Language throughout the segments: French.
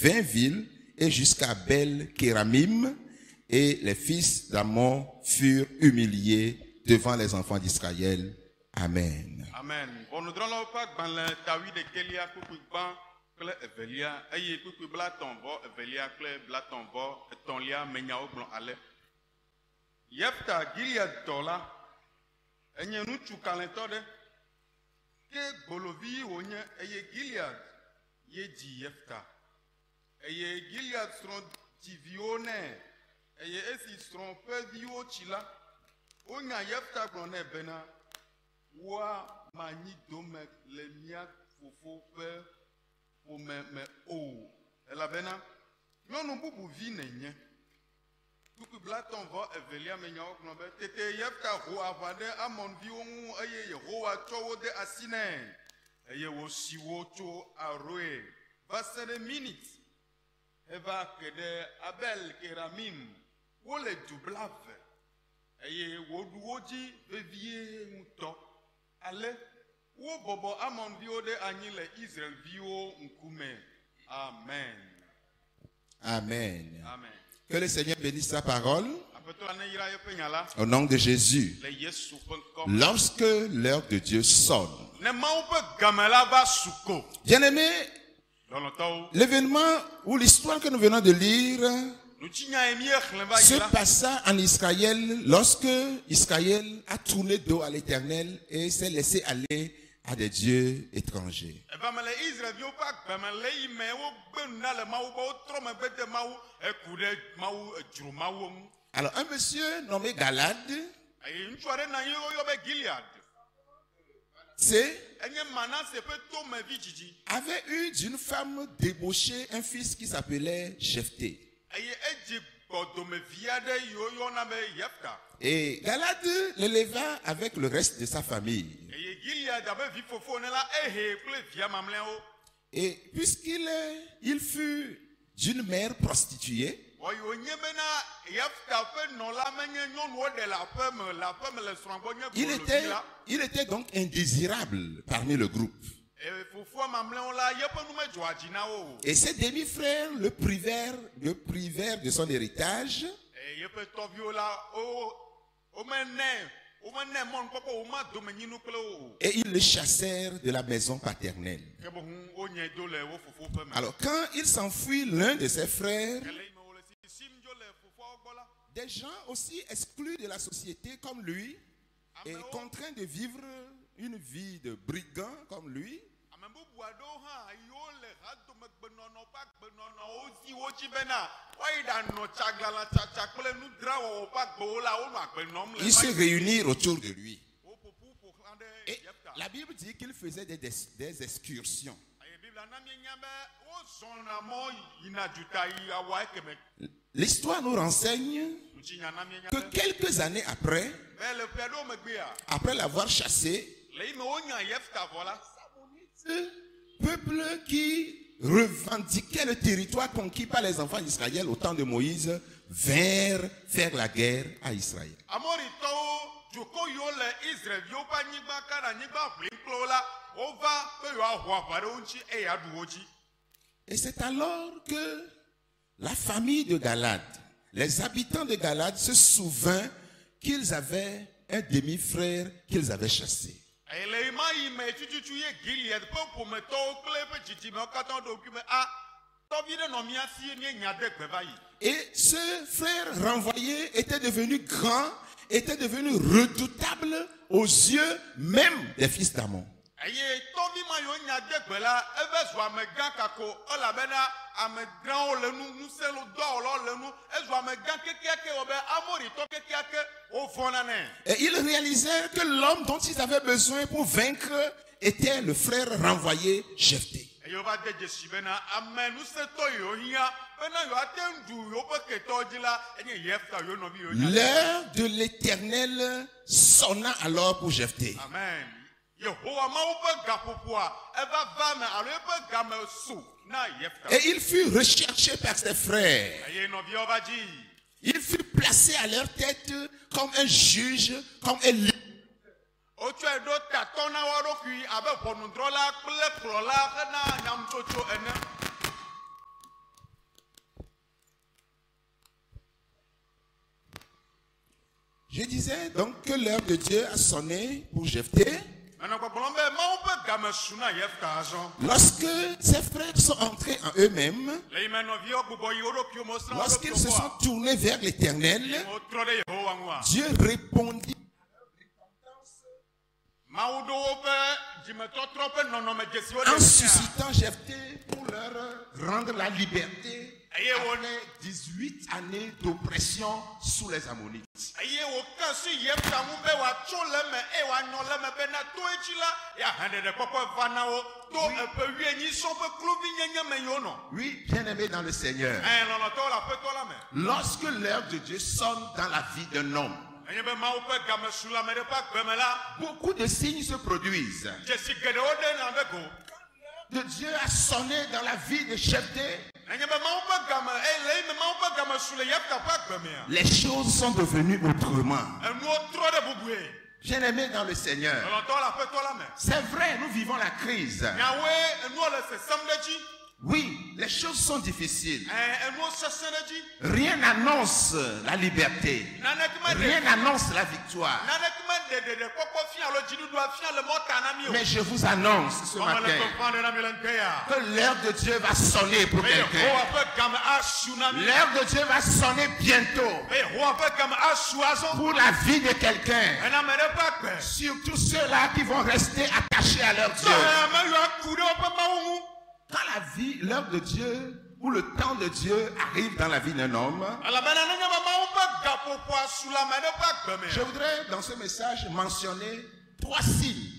20 villes et jusqu'à Bel-Kéramim. Et les fils d'Amon furent humiliés devant les enfants d'Israël. Amen. Amen. On nous donne pas dans le tawi de Kélia Koukoukban, Kle Evelia, Aye Koukoubla Tombo, Evelia Kle Bla Tombo, Tonlia Menyao Blon Ale. Yepta Gilead Tola, Enye nous Choukalentode, Ke Bolovi Onye, Aye Gilead, Yedi Yepta. Aye Gilead son Tivione, Aye Esi son Pevio Chila, Onya Yepta Blonne Bena. Wa mani dome le mia fofo pe o me o ela bena nyɔnu bubu vi nenye tuku blaton vɔ evelia me nyawo kplɔ be tete Yefta ho aʋa ɖe Amon viwo ŋu eye Yehowa tsɔ wo de asi nɛ eye wosi wo tso Aroe va se ɖe Minit eva ke ɖe Abel Keramim wole du blave eye woɖu wo dzi vevie ŋutɔ. Ale, wo bobo Amon viwo de anyi le Israel viwo nkume. Amen. Amen. Amen. Que le Seigneur bénisse sa parole. Au nom de Jésus. Lorsque l'heure de Dieu sonne. Bien-aimés, l'événement ou l'histoire que nous venons de lire se passa en Israël lorsque Israël a tourné dos à l'Éternel et s'est laissé aller à des dieux étrangers. Alors un monsieur nommé Galad avait eu d'une femme débauchée un fils qui s'appelait Jephthé. Et Galad l'éleva avec le reste de sa famille. Et puisqu'il fut d'une mère prostituée, il était donc indésirable parmi le groupe. Et ses demi-frères le privèrent de son héritage. Et ils le chassèrent de la maison paternelle. Alors quand il s'enfuit, l'un de ses frères, des gens aussi exclus de la société comme lui, et contraints de vivre une vie de brigand comme lui, ils se réunirent autour de lui. Et la Bible dit qu'il faisait des excursions. L'histoire nous renseigne que quelques années après l'avoir chassé, peuple qui revendiquait le territoire conquis par les enfants d'Israël au temps de Moïse vinrent faire la guerre à Israël. Et c'est alors que la famille de Galad, les habitants de Galad se souvinrent qu'ils avaient un demi-frère qu'ils avaient chassé. Et ce frère renvoyé était devenu grand, était devenu redoutable aux yeux même des fils d'Amon. Et ils réalisèrent que l'homme dont ils avaient besoin pour vaincre était le frère renvoyé Jephthé. L'heure de l'Éternel sonna alors pour Jephthé. Amen. Et il fut recherché par ses frères. Il fut placé à leur tête comme un juge, comme un leader. Je disais donc que l'heure de Dieu a sonné pour Jephthé. Lorsque ses frères sont entrés en eux-mêmes, lorsqu'ils se sont tournés vers l'Éternel, Dieu répondit en suscitant Jephthé pour leur rendre la liberté après 18 années d'oppression sous les Ammonites. Oui, bien-aimé dans le Seigneur. Lorsque l'heure de Dieu sonne dans la vie d'un homme, beaucoup de signes se produisent. De Dieu a sonné dans la vie de Jephthé. Les choses sont devenues autrement. Bien-aimé dans le Seigneur. C'est vrai, nous vivons la crise. Oui, les choses sont difficiles. Rien n'annonce la liberté. Rien n'annonce la victoire. Mais je vous annonce ce matin que l'heure de Dieu va sonner pour quelqu'un. L'heure de Dieu va sonner bientôt pour la vie de quelqu'un. Surtout ceux-là qui vont rester attachés à leur Dieu. Quand la vie, l'heure de Dieu ou le temps de Dieu arrive dans la vie d'un homme, je voudrais dans ce message mentionner 3 signes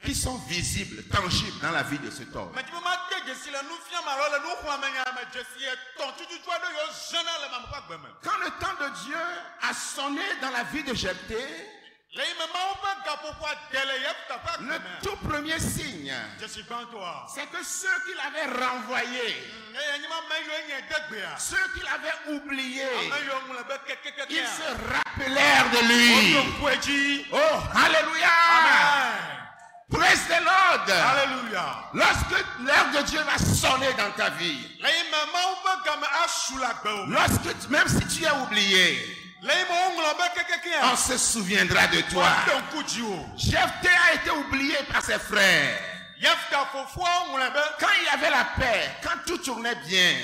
qui sont visibles, tangibles dans la vie de cet homme. Quand le temps de Dieu a sonné dans la vie de Jephthé, le tout premier signe, c'est que ceux qui l'avaient renvoyé, ceux qui l'avaient oublié, ils se rappelèrent de lui. Oh, alléluia! Praise the Lord! Alléluia! Lorsque l'heure de Dieu va sonner dans ta vie, lorsque, même si tu as oublié, on se souviendra de toi. Jephthé a été oublié par ses frères. Quand il y avait la paix, quand tout tournait bien.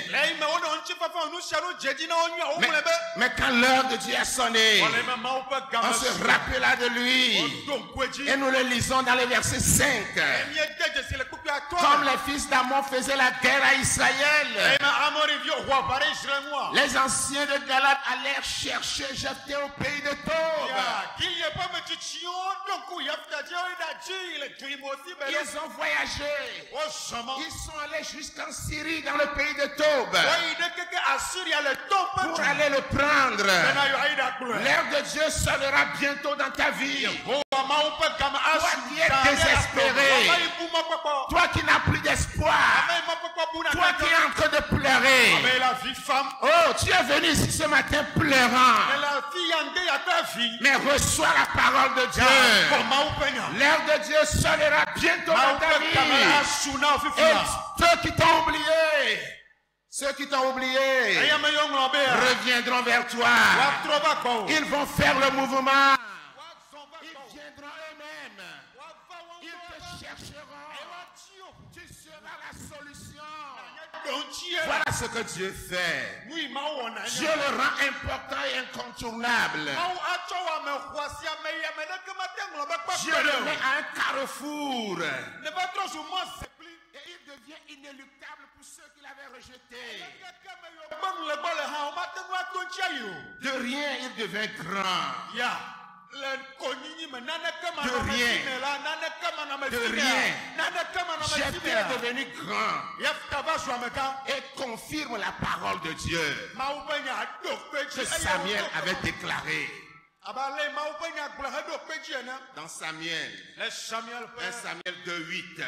Mais quand l'heure de Dieu a sonné, on se rappela de lui. Et nous le lisons dans le verset 5. Comme les fils d'Ammon faisaient la guerre à Israël, les anciens de Galad allèrent chercher Jephthé au pays de Tob. Ils ont voyagé. Ils sont allés jusqu'en Syrie, dans le pays de Tob, pour aller le prendre. L'heure de Dieu sonnera bientôt dans ta vie. Toi qui es désespéré, toi qui n'as plus d'espoir, toi qui es en train de pleurer. Oh, tu es venu ici ce matin pleurant, mais reçois la parole de Dieu. L'heure de Dieu sonnera bientôt dans ta vie. Et ceux qui t'ont oublié reviendront vers toi. Ils vont faire le mouvement. Ils viendront eux-mêmes. Ils te chercheront. Tu seras la solution. Voilà ce que Dieu fait. Dieu le rend important et incontournable. Dieu le met à un carrefour. Et il devient inéluctable pour ceux qui l'avaient rejeté. De rien, il devient grand. De rien. Jephthé est devenu grand et confirme la parole de Dieu que Samuel avait déclaré. Dans Samuel 1 Samuel 2:8,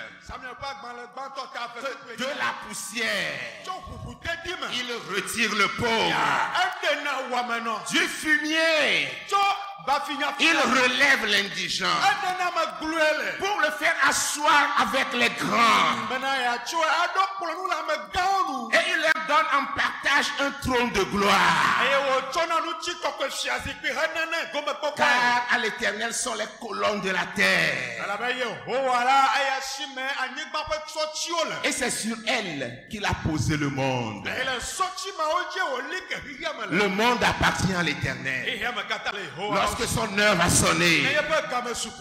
que de la poussière il retire le pauvre, du fumier il relève l'indigent pour le faire asseoir avec les grands, et il leur donne en partage attache un trône de gloire. Car à l'Éternel sont les colonnes de la terre. Et c'est sur elle qu'il a posé le monde. Le monde appartient à l'Éternel. Lorsque son heure va sonner,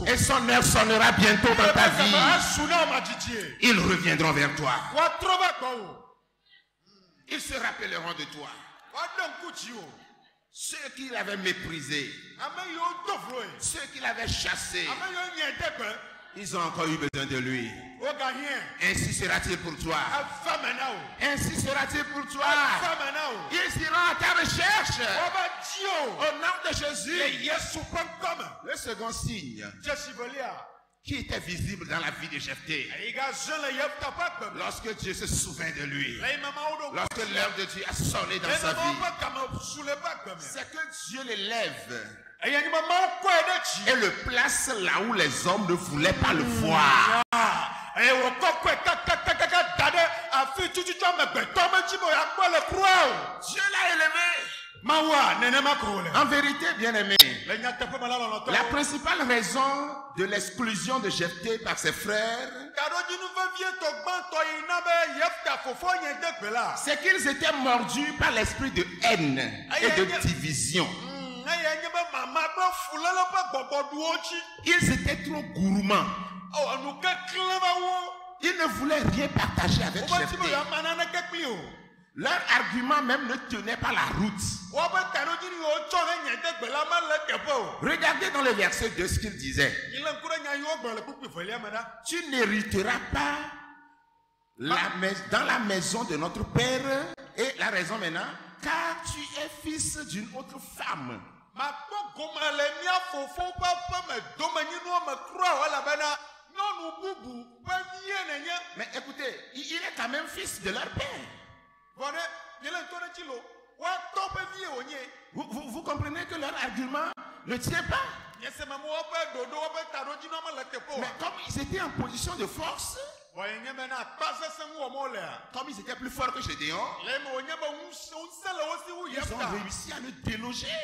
et son heure sonnera bientôt dans ta vie, ils reviendront vers toi. Ils se rappelleront de toi. Ceux qui l'avaient méprisé, ceux qui l'avaient chassé, ils ont encore eu besoin de lui. Ainsi sera-t-il pour toi. Ainsi sera-t-il pour toi. Ils iront à ta recherche. Au nom de Jésus. Le second signe qui était visible dans la vie de Jephthé, lorsque Dieu se souvint de lui, lorsque l'heure de Dieu a sonné dans sa vie, c'est que Dieu l'élève et le place là où les hommes ne voulaient pas le voir. Dieu l'a élevé. En vérité, bien-aimé, la principale raison de l'exclusion de Jephthé par ses frères, c'est qu'ils étaient mordus par l'esprit de haine et de division. Ils étaient trop gourmands. Ils ne voulaient rien partager avec Jephthé. Leur argument même ne tenait pas la route. Regardez dans le verset 2 ce qu'il disait. Tu n'hériteras pas dans la maison de notre père. Et la raison maintenant, car tu es fils d'une autre femme. Mais écoutez, il est quand même fils de leur père. Vous comprenez que leur argument ne tient pas. Mais comme ils étaient en position de force, comme ils étaient plus forts que Gédéon, ils ont réussi à le déloger.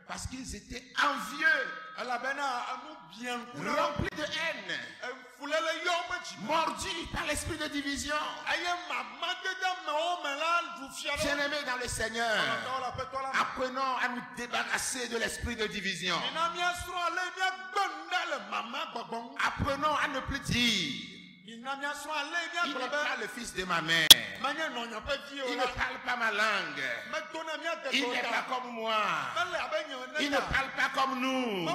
Parce qu'ils étaient envieux, remplis de haine, mordus par l'esprit de division. Bien-aimés dans le Seigneur, apprenons à nous débarrasser de l'esprit de division. Apprenons à ne plus dire: il n'est pas le fils de ma mère. Il ne parle pas ma langue. Il n'est pas comme moi. Il ne parle pas comme nous.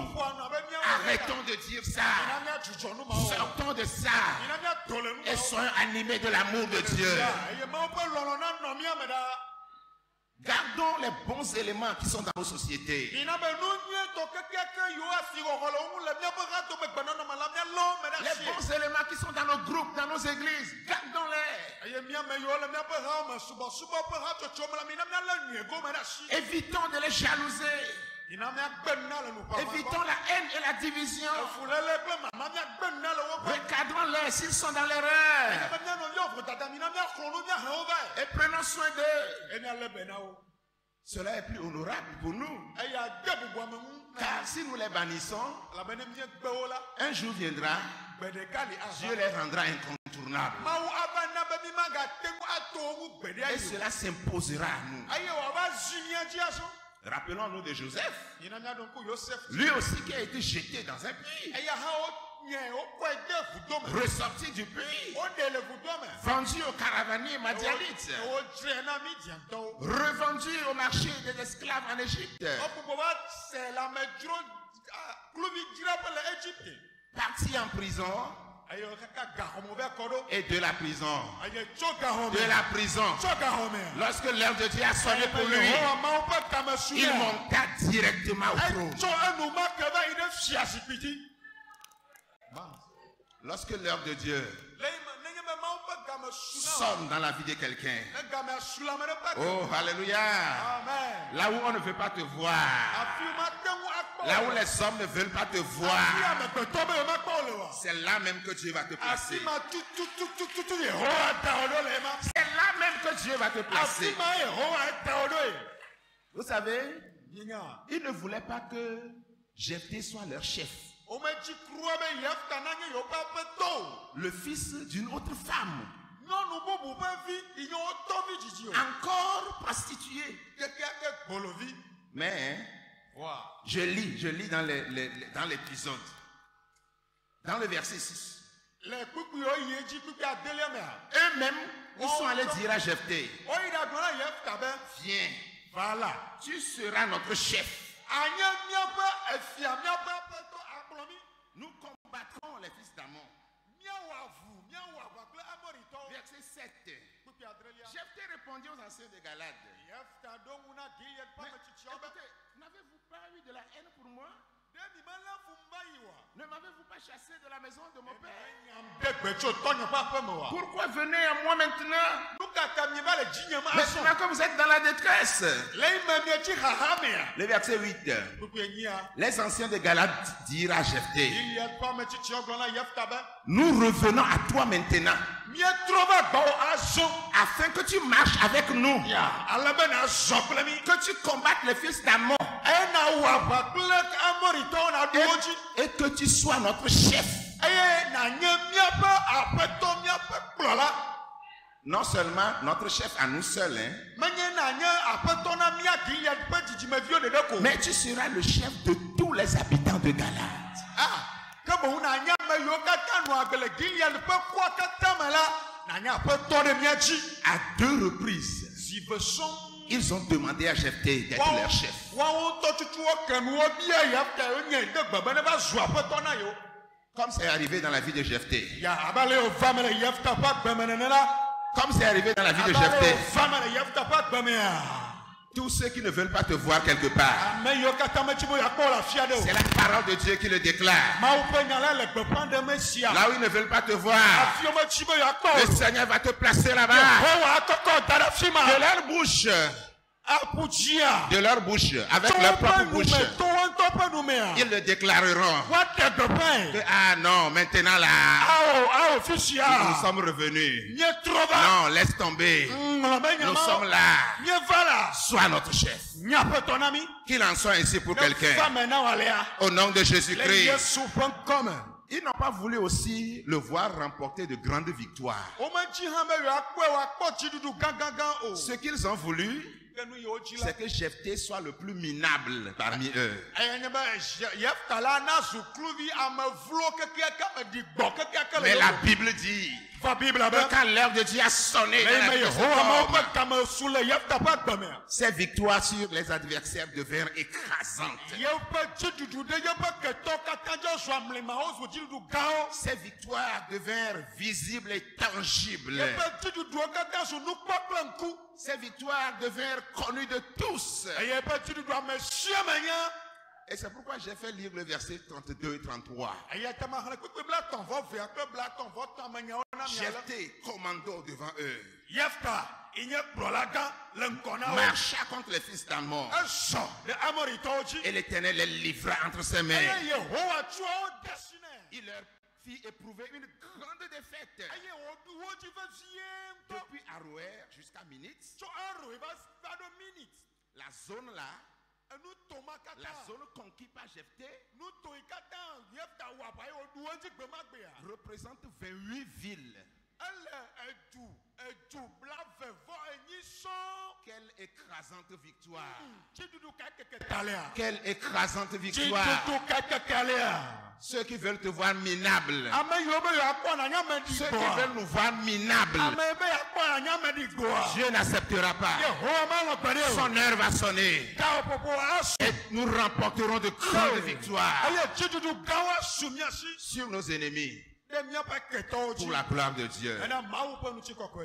Arrêtons de dire ça. Sortons de ça. Et soyons animés de l'amour de Dieu. Gardons les bons éléments qui sont dans nos sociétés. Les bons éléments qui sont dans nos groupes, dans nos églises, gardons-les. Évitons de les jalouser. Évitons la haine et la division. Recadrons-les s'ils sont dans l'erreur. Et prenons soin d'eux. Cela est plus honorable pour nous. Car si nous les bannissons, un jour viendra, Dieu les rendra incontournables. Et cela s'imposera à nous. Rappelons-nous de Joseph. Lui aussi qui a été jeté dans un puits. Ressorti du puits. Vendu aux caravaniers madianites. Revendu au marché des esclaves en Égypte. Parti en prison. Et de la prison. Lorsque l'heure de Dieu a sonné pour lui, il monta directement au trône. Lorsque l'heure de Dieu sonne dans la vie de quelqu'un, oh alléluia, là où on ne veut pas te voir, là où les hommes ne veulent pas te voir, c'est là même que Dieu va te placer. C'est là même que Dieu va te placer. Vous savez, ils ne voulaient pas que Jephthé soit leur chef. Le fils d'une autre femme. Encore prostituée. Mais je lis dans l'épisode. Dans le verset 6. Eux-mêmes, ils sont allés dire à Jephthé, viens, voilà, tu seras notre chef. Nous combattrons les fils d'Ammon. Verset 7. Jephthé répondit aux anciens de Galade. Écoutez, n'avez-vous pas eu de la haine pour moi? Ne m'avez-vous pas chassé de la maison de mon père? Pourquoi venez à moi maintenant? Maintenant que vous êtes dans la détresse. Le verset 8. Les anciens de Galade dirent à Jephthé, nous revenons à toi maintenant, afin que tu marches avec nous, que tu combattes les fils d'Ammon, et que tu sois notre chef. Non seulement notre chef à nous seuls, mais tu seras le chef de tous les habitants de Galade. À 2 reprises, ils ont demandé à Jephthé d'être leur chef. Comme c'est arrivé dans la vie de Jephthé. Comme c'est arrivé dans la vie de Jephthé. Tous ceux qui ne veulent pas te voir quelque part, c'est la parole de Dieu qui le déclare. Là où ils ne veulent pas te voir, le Seigneur va te placer là-bas. De leur bouche, avec leur propre bouche, ils le déclareront. Que, ah non, maintenant là, nous sommes revenus. Non, laisse tomber. Nous sommes là. Sois notre chef. Qu'il en soit ainsi pour quelqu'un. Au nom de Jésus-Christ. Ils n'ont pas voulu aussi le voir remporter de grandes victoires. Ce qu'ils ont voulu, c'est que Jephthé soit le plus minable parmi eux. Mais la Bible dit que quand l'heure de Dieu a sonné, ces victoires sur les adversaires devinrent écrasantes. Ces victoires devinrent visibles et tangibles. Ces victoires devinrent connues de tous. Et c'est pourquoi j'ai fait lire le verset 32 et 33. Jephthé, commando devant eux, marcha contre les fils d'Ammon, et l'Éternel les livra entre ses mains. Il leur fit éprouver une grande défaite. Depuis Aroer jusqu'à Minit, la zone là, la zone conquise par Jephthé représente 28 villes. Quelle écrasante victoire. Quelle écrasante victoire. Ceux qui veulent te voir minable, ceux qui veulent nous voir minable, Dieu n'acceptera pas. Son heure va sonner et nous remporterons de grandes victoires sur nos ennemis pour la gloire de Dieu.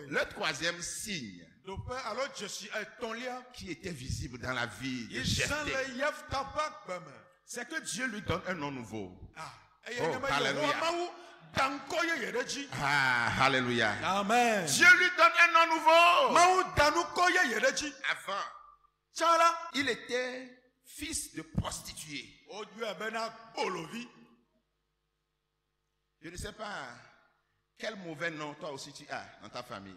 Le troisième signe qui était visible dans la vie de Jephthé, c'est que Dieu lui donne un nom nouveau. Oh, alléluia. Ah, alléluia. Amen. Dieu lui donne un nom nouveau. Avant, il était fils de prostituée. Je ne sais pas Quel mauvais nom toi aussi tu as dans ta famille?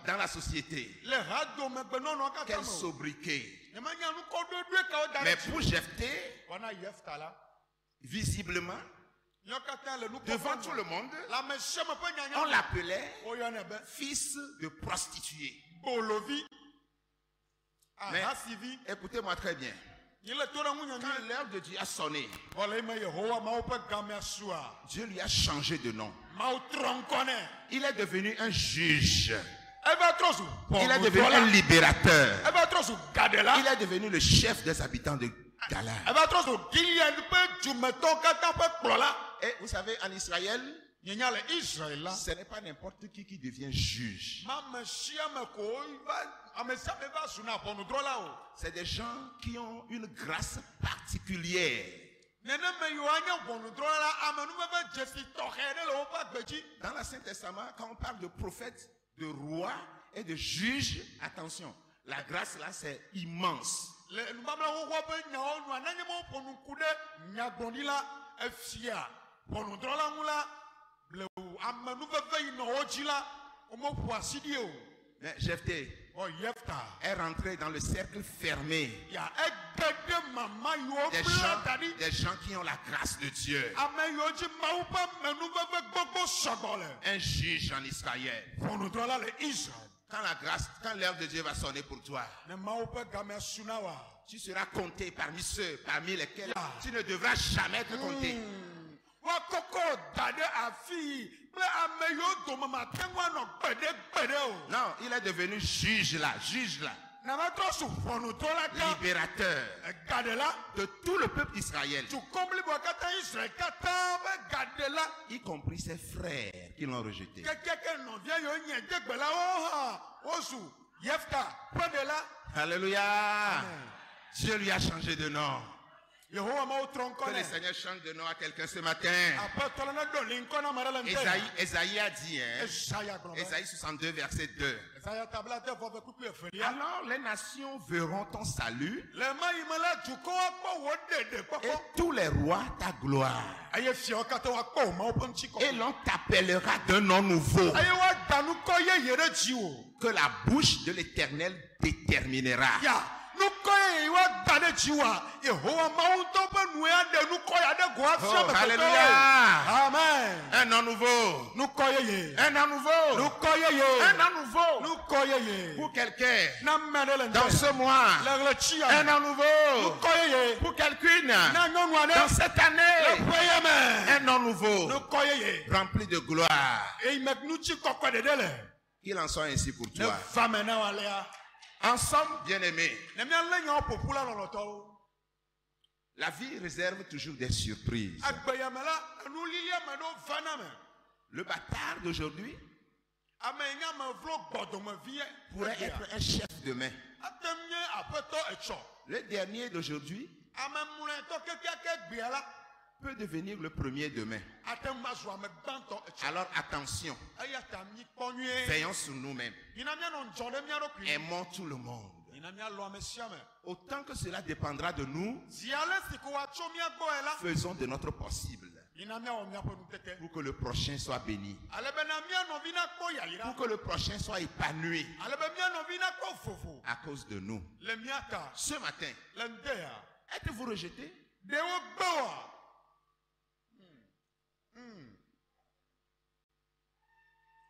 Dans la société. Quel sobriquet? Mais pour Jephthé, visiblement, devant tout le monde, on l'appelait fils de prostituée. Mais écoutez-moi très bien. Quand l'heure de Dieu a sonné, Dieu lui a changé de nom. Il est devenu un juge. Il est devenu un libérateur. Il est devenu le chef des habitants de Gala. Et vous savez, en Israël, ce n'est pas n'importe qui devient juge. C'est des gens qui ont une grâce particulière. Dans l'Ancien Testament, quand on parle de prophète, de roi et de juge, attention, la grâce là c'est immense. Mais Jephthé est rentré dans le cercle fermé des gens qui ont la grâce de Dieu. Un juge en Israël. Quand l'heure de Dieu va sonner pour toi, tu seras compté parmi ceux parmi lesquels tu ne devras jamais être compté. Non, il est devenu juge là. Libérateur de tout le peuple d'Israël, y compris ses frères qui l'ont rejeté. Alléluia. Dieu lui a changé de nom. Que le Seigneur change de nom à quelqu'un ce matin. Esaïe a dit, Esaïe 62 verset 2. Alors les nations verront ton salut et tous les rois ta gloire. Et l'on t'appellera d'un nom nouveau que la bouche de l'Éternel déterminera. Oh, alléluia. Amen. Un nom nouveau. Un nom nouveau. Un nom nouveau. Pour quelqu'un dans ce mois. Un nom nouveau. Pour quelqu'une dans cette année. Un nom nouveau. Rempli de gloire. Qu'il en soit ainsi pour toi. En somme, bien-aimés, la vie réserve toujours des surprises. Le bâtard d'aujourd'hui pourrait être un chef demain. Le dernier d'aujourd'hui peut devenir le premier demain. Alors attention, veillons sur nous-mêmes. Aimons tout le monde. Autant que cela dépendra de nous, faisons de notre possible pour que le prochain soit béni, pour que le prochain soit épanoui à cause de nous. Ce matin, êtes-vous rejeté?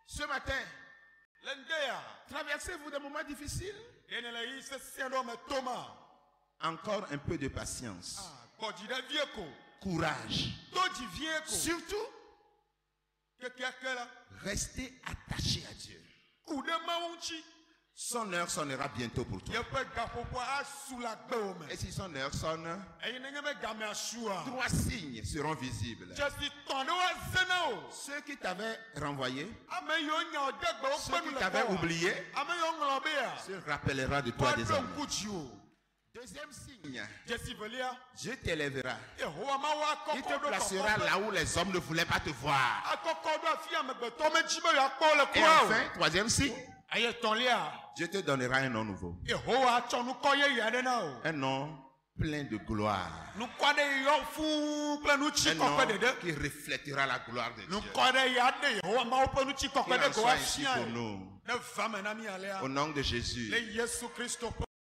Ce matin, traversez-vous des moments difficiles? Encore un peu de patience. Courage. Surtout, restez attaché à Dieu. Son heure sonnera bientôt pour toi. Et si son heure sonne, 3 signes seront visibles. Ceux qui t'avaient renvoyé, ceux qui t'avaient oublié, se rappellera de toi désormais. Deuxième signe, Dieu t'élèvera. Il te placera là où les hommes ne voulaient pas te voir. Et enfin, troisième signe, Dieu te donnera un nom nouveau. Un nom plein de gloire. Un nom qui reflètera la gloire de Dieu. Qu'il en soit ainsi pour nous. Au nom de Jésus.